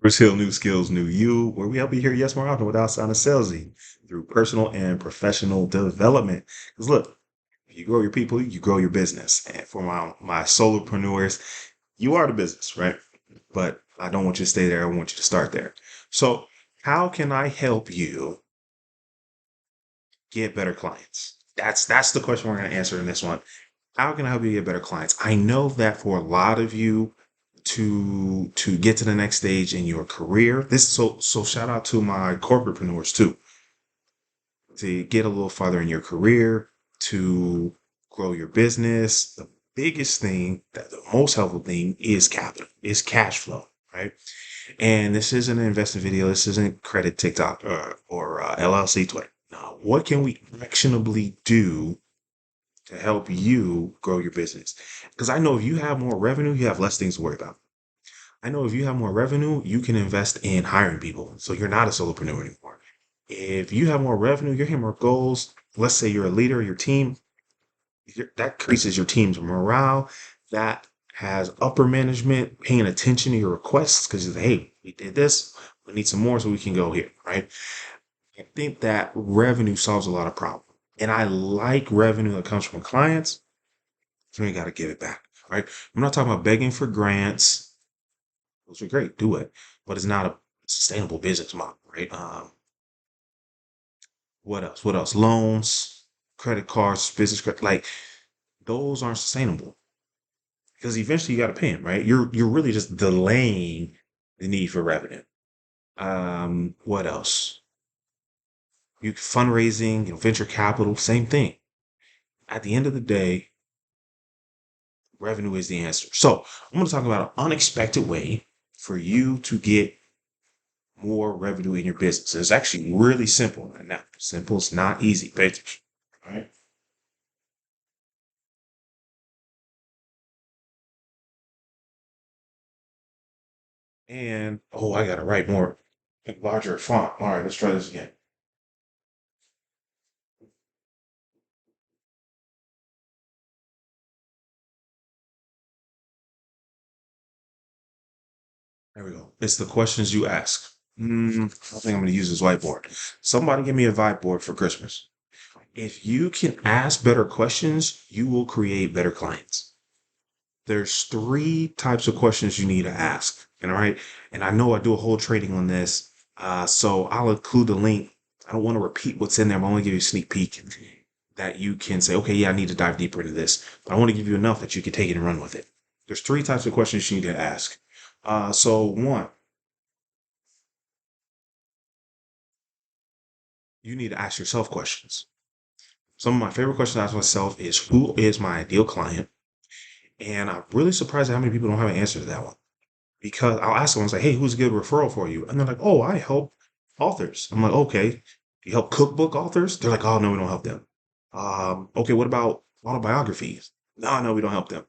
Bruce Hill, New Skills, New You, where we help you hear yes more often without sounding salesy through personal and professional development. Because look, if you grow your people, you grow your business. And for my solopreneurs, you are the business, right? But I don't want you to stay there. I want you to start there. So, how can I help you get better clients? That's the question we're going to answer in this one. How can I help you get better clients? I know that for a lot of you to get to the next stage in your career, this so shout out to my corporatepreneurs too. To get a little farther in your career, to grow your business, the biggest thing, that the most helpful thing is capital, is cash flow, right? And this isn't an investment video. This isn't credit TikTok or LLC Twitter. No, what can we actionably do to help you grow your business? Because I know if you have more revenue, you have less things to worry about. I know if you have more revenue, you can invest in hiring people. So you're not a solopreneur anymore. If you have more revenue, you're hitting more goals. Let's say you're a leader of your team, that increases your team's morale. That has upper management paying attention to your requests because, hey, we did this. We need some more so we can go here, right? I think that revenue solves a lot of problems. And I like revenue that comes from clients. So you got to give it back, right? I'm not talking about begging for grants. Those are great, do it, but it's not a sustainable business model, right? What else? What else? Loans, credit cards, business credit, like those aren't sustainable because eventually you got to pay them, right? You're really just delaying the need for revenue. What else? You fundraising, venture capital, same thing. At the end of the day, revenue is the answer. So I'm going to talk about an unexpected way for you to get more revenue in your business. It's actually really simple. And now, simple is not easy. Pay attention. All right. And oh, I gotta write more larger font. All right, let's try this again. There we go. It's the questions you ask. I think I'm gonna use this whiteboard. Somebody give me a whiteboard for Christmas. If you can ask better questions, you will create better clients. There's three types of questions you need to ask. And all right. And I know I do a whole training on this. So I'll include the link. I don't want to repeat what's in there. I'm only give you a sneak peek that you can say, okay, yeah, I need to dive deeper into this. But I want to give you enough that you can take it and run with it. There's three types of questions you need to ask. So one, you need to ask yourself questions. Some of my favorite questions to ask myself is who is my ideal client? And I'm really surprised at how many people don't have an answer to that one. Because I'll ask someone, say, hey, who's a good referral for you? And they're like, oh, I help authors. I'm like, okay, do you help cookbook authors? They're like, oh, no, we don't help them. Okay, what about autobiographies? No, no, we don't help them.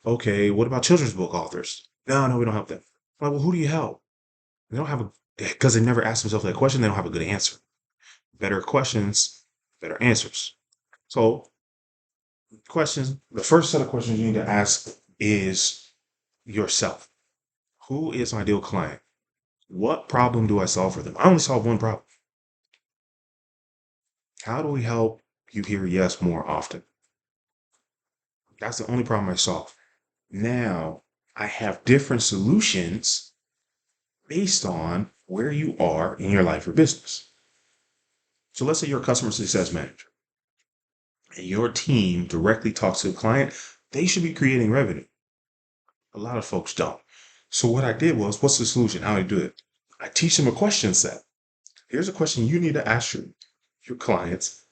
Okay, what about children's book authors? No, no, we don't help them. I'm like, well, who do you help? They don't have a, because they never ask themselves that question, they don't have a good answer. Better questions, better answers. So, questions, the first set of questions you need to ask is yourself. Who is my ideal client? What problem do I solve for them? I only solve one problem. How do we help you hear yes more often? That's the only problem I solve. Now, I have different solutions based on where you are in your life or business. So let's say you're a customer success manager and your team directly talks to the client. They should be creating revenue. A lot of folks don't. So what I did was, what's the solution? How do I do it? I teach them a question set. Here's a question you need to ask your clients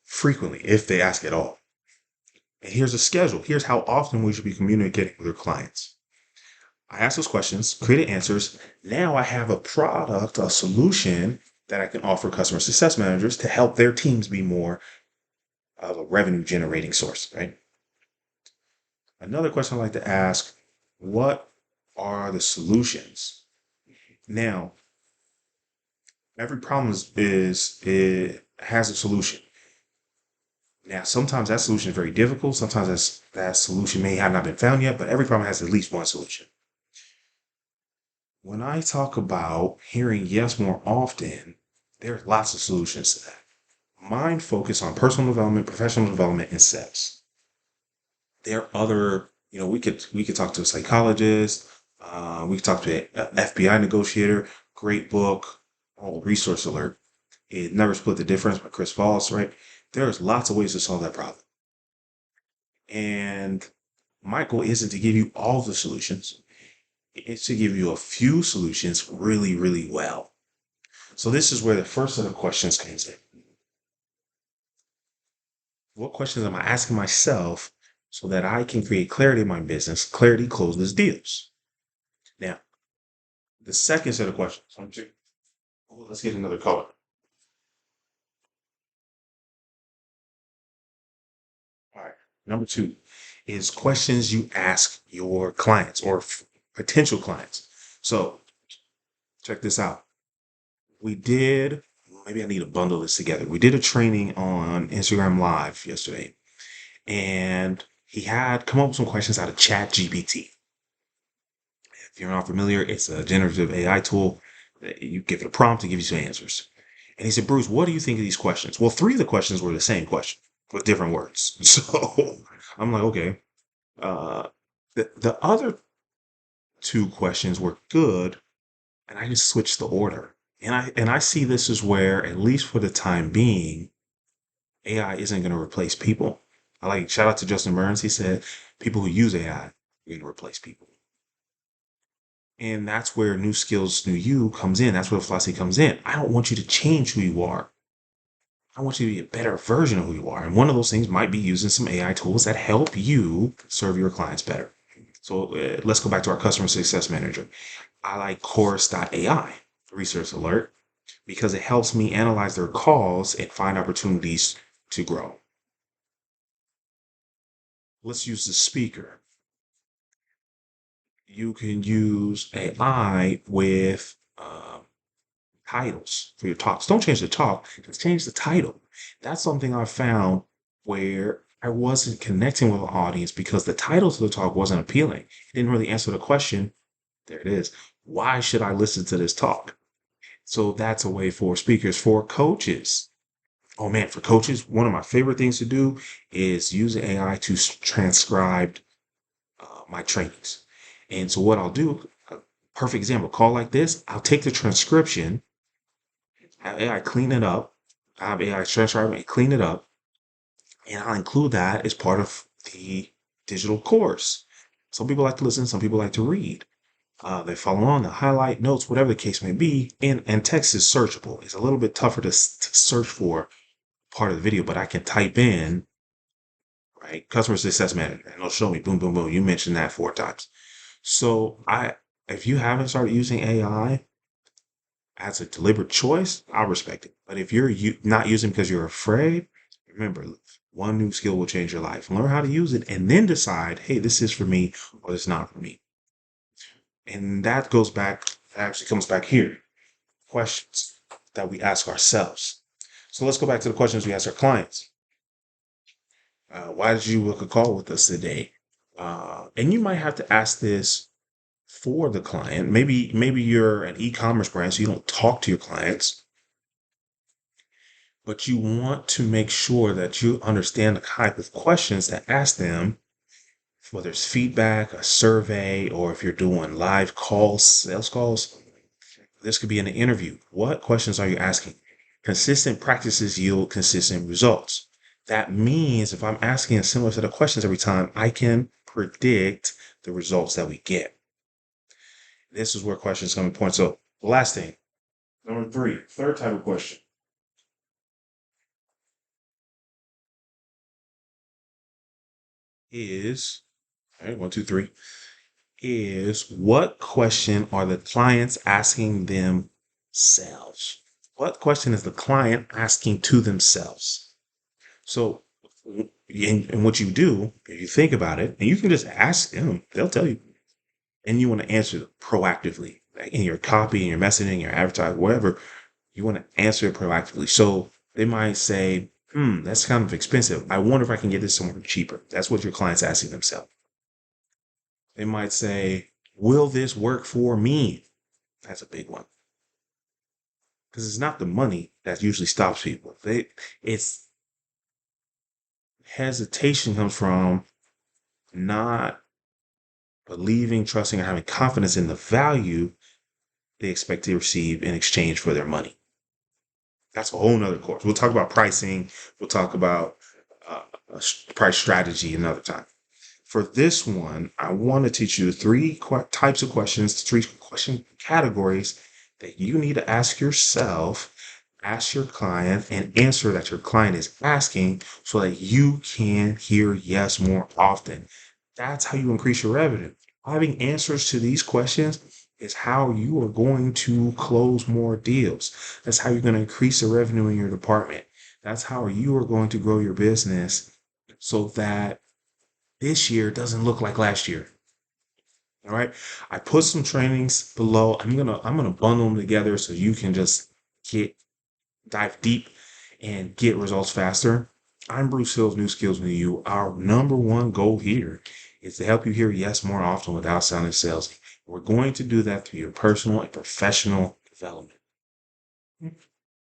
frequently, if they ask at all. And here's a schedule. Here's how often we should be communicating with our clients. I ask those questions, create answers. Now I have a product, a solution that I can offer customer success managers to help their teams be more of a revenue generating source, right? Another question I like to ask, what are the solutions? Now, every problem is it has a solution. Now, sometimes that solution is very difficult. Sometimes that solution may have not been found yet, but every problem has at least one solution. When I talk about hearing yes more often, there's lots of solutions to that. Mine focus on personal development, professional development, and sales. There are other, we could talk to a psychologist, we could talk to an FBI negotiator. Great book, oh, resource alert. It Never Split the Difference by Chris Voss, right? There's lots of ways to solve that problem. And my goal isn't to give you all the solutions. It's to give you a few solutions really, really well. So this is where the first set of questions comes in. What questions am I asking myself so that I can create clarity in my business? Clarity closes deals. Now, the second set of questions. Let's get another color. All right. Number two is questions you ask your clients or potential clients. So check this out. We did, maybe I need to bundle this together. We did a training on Instagram Live yesterday, and he had come up with some questions out of Chat GPT. If you're not familiar, it's a generative AI tool. You give it a prompt to give you some answers. And he said, Bruce, what do you think of these questions? Well, three of the questions were the same question with different words. So I'm like, okay. Uh, the other two questions were good, and I just switched the order. And I see this as where, at least for the time being, AI isn't going to replace people. I like shout out to Justin Burns. He said people who use AI are going to replace people. And that's where new skills, new you comes in. That's where the philosophy comes in. I don't want you to change who you are. I want you to be a better version of who you are. And one of those things might be using some AI tools that help you serve your clients better. So let's go back to our customer success manager. I like chorus.ai, research alert, because it helps me analyze their calls and find opportunities to grow. Let's use the speaker. You can use AI with titles for your talks. Don't change the talk, just change the title. That's something I found where I wasn't connecting with the audience because the title to the talk wasn't appealing. It didn't really answer the question. There it is. Why should I listen to this talk? So that's a way for speakers, for coaches. Oh man, for coaches, one of my favorite things to do is use AI to transcribe my trainings. And so what I'll do, a perfect example, call like this, I'll take the transcription, have AI clean it up, I have AI transcribe and clean it up, and I'll include that as part of the digital course. Some people like to listen, some people like to read. They follow on, they highlight notes, whatever the case may be, and text is searchable. It's a little bit tougher to search for part of the video, but I can type in, right, customer success manager, and it'll show me, boom, boom, boom. You mentioned that 4 times. So if you haven't started using AI as a deliberate choice, I'll respect it. But if you're not using because you're afraid, remember, one new skill will change your life. Learn how to use it and then decide, hey, this is for me or this is not for me. And that goes back, actually comes back here. Questions that we ask ourselves. So let's go back to the questions we ask our clients. Why did you book a call with us today? And you might have to ask this for the client. Maybe you're an e-commerce brand, so you don't talk to your clients, but you want to make sure that you understand the type of questions to ask them, whether it's feedback, a survey, or if you're doing live calls, sales calls. This could be in an interview. What questions are you asking? Consistent practices yield consistent results. That means if I'm asking a similar set of questions every time, I can predict the results that we get. This is where questions come important. So, the last thing, number three, third type of question is, all right, one, two, three, is what question are the clients asking themselves? What question is the client asking to themselves? So, and what you do, if you think about it, and you can just ask them, they'll tell you. And you want to answer proactively, like in your copy, in your messaging, your advertising, whatever. You want to answer it proactively. So they might say, that's kind of expensive. I wonder if I can get this somewhere cheaper. That's what your client's asking themselves. They might say, will this work for me? That's a big one because it's not the money that usually stops people. It's hesitation comes from not believing, trusting, or having confidence in the value they expect to receive in exchange for their money. That's a whole nother course. We'll talk about pricing. We'll talk about uh, price strategy another time. For this one, I want to teach you three types of questions, three question categories that you need to ask yourself, ask your client, and answer that your client is asking so that you can hear yes more often. That's how you increase your revenue. Having answers to these questions is how you are going to close more deals. That's how you're going to increase the revenue in your department. That's how you are going to grow your business so that this year doesn't look like last year. All right. I put some trainings below. I'm gonna bundle them together so you can just get dive deep and get results faster. I'm Bruce Hills, New Skills with You. Our number one goal here is to help you hear yes more often without sounding salesy. We're going to do that through your personal and professional development.